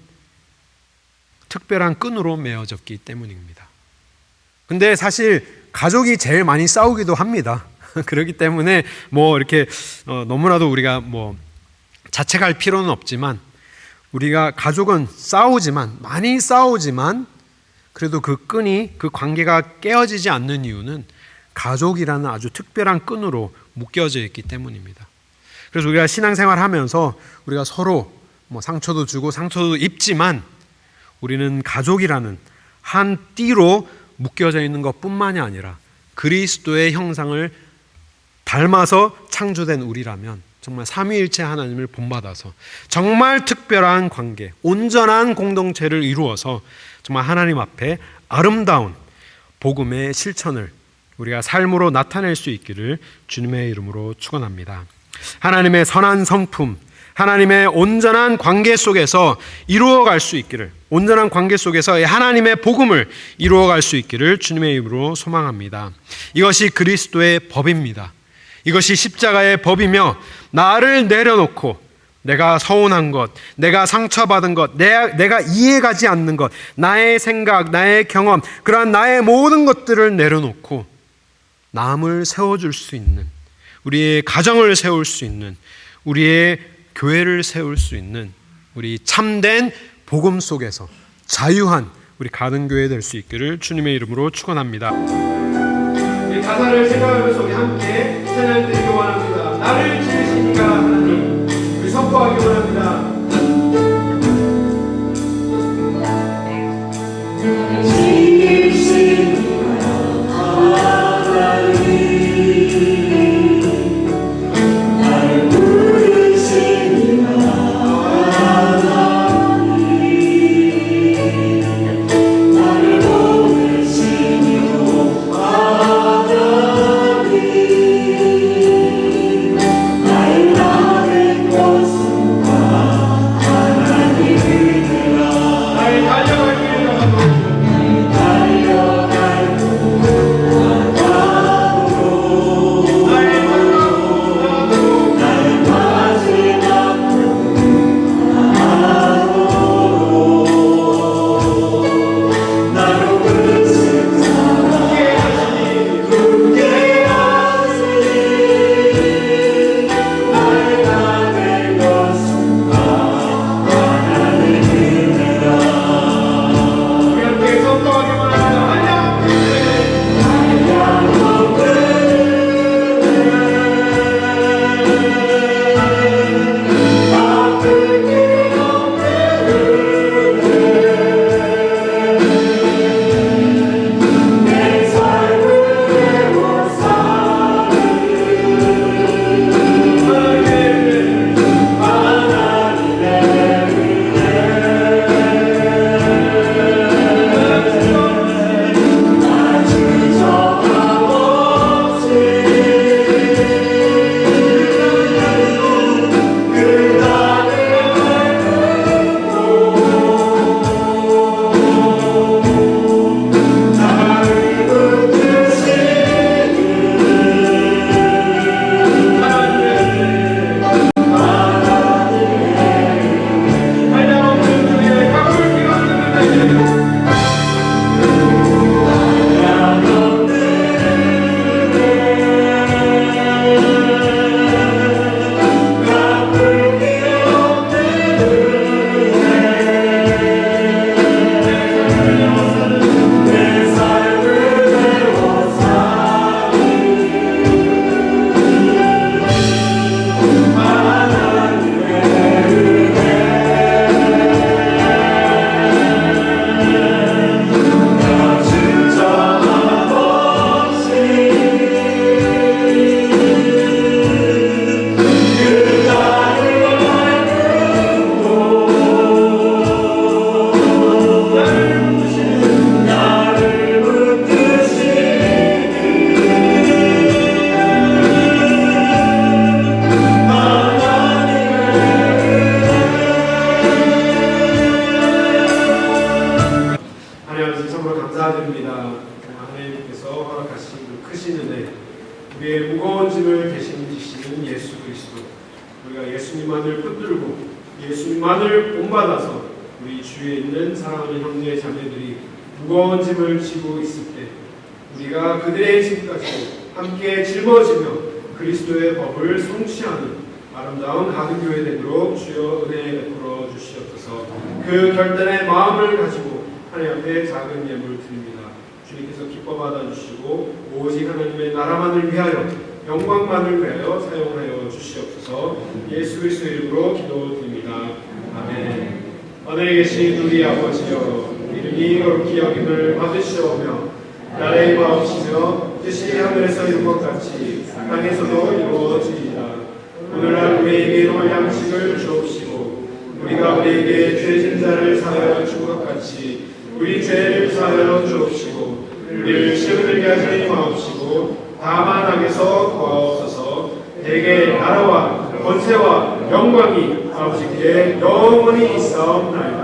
특별한 끈으로 매어졌기 때문입니다. 근데 사실 가족이 제일 많이 싸우기도 합니다. 그렇기 때문에 뭐 이렇게 너무나도 우리가 뭐 자책할 필요는 없지만 우리가 가족은 싸우지만 많이 싸우지만 그래도 그 끈이 그 관계가 깨어지지 않는 이유는 가족이라는 아주 특별한 끈으로 묶여져 있기 때문입니다. 그래서 우리가 신앙생활 하면서 우리가 서로 뭐 상처도 주고 상처도 입지만 우리는 가족이라는 한 띠로 묶여져 있는 것뿐만이 아니라 그리스도의 형상을 닮아서 창조된 우리라면 정말 삼위일체 하나님을 본받아서 정말 특별한 관계, 온전한 공동체를 이루어서 정말 하나님 앞에 아름다운 복음의 실천을 우리가 삶으로 나타낼 수 있기를 주님의 이름으로 축원합니다. 하나님의 선한 성품, 하나님의 온전한 관계 속에서 이루어갈 수 있기를, 온전한 관계 속에서 하나님의 복음을 이루어갈 수 있기를 주님의 이름으로 소망합니다. 이것이 그리스도의 법입니다. 이것이 십자가의 법이며 나를 내려놓고 내가 서운한 것, 내가 상처받은 것, 내가 이해가지 않는 것, 나의 생각, 나의 경험, 그러한 나의 모든 것들을 내려놓고 남을 세워줄 수 있는, 우리의 가정을 세울 수 있는, 우리의 교회를 세울 수 있는 우리 참된 복음 속에서 자유한 우리 가든교회 될 수 있기를 주님의 이름으로 축원합니다. 이 가사를 생각하면서 우리 함께 찬양드리기 원합니다. 나를 지으신 이가 하나님, 우리 선포하기 원합니다. 나를 낳은 것은 우리의 무거운 짐을 대신 지시는 예수 그리스도. 우리가 예수님만을 붙들고 예수님만을 본받아서 우리 주위에 있는 사랑하는 형제 자매들이 무거운 짐을 지고 있을 때 우리가 그들의 짐까지도 함께 짊어지며 그리스도의 법을 성취하는 아름다운 가든교회 되도록 주여 은혜 베풀어 주시옵소서. 그 결단의 마음을 가지고 하나님 앞에 작은 예물 드립니다. 주님께서 기뻐 받아주시고 오직 하나님의 나라만을 위하여 영광만을 위하여 사용하여 주시옵소서. 예수 그리스도 이름으로 기도드립니다. 아멘. 하늘에 계신 우리 아버지여, 이름이 거룩히 여김을 받으시오며 나라의 마옵시며 뜻이 하늘에서 이룬 것 같이 땅에서도 이루어지이다. 오늘날 우리에게 일용할 양식을 주옵시고 우리가 우리에게 죄진 자를 사하여 준 것 같이 우리 죄를 사하여 주옵시고 우리를 시험에 들게 하지 마옵시고 다만 악에서 구하옵소서. 대개 나라와 권세와 영광이 아버지께 영원히 있사옵나이다.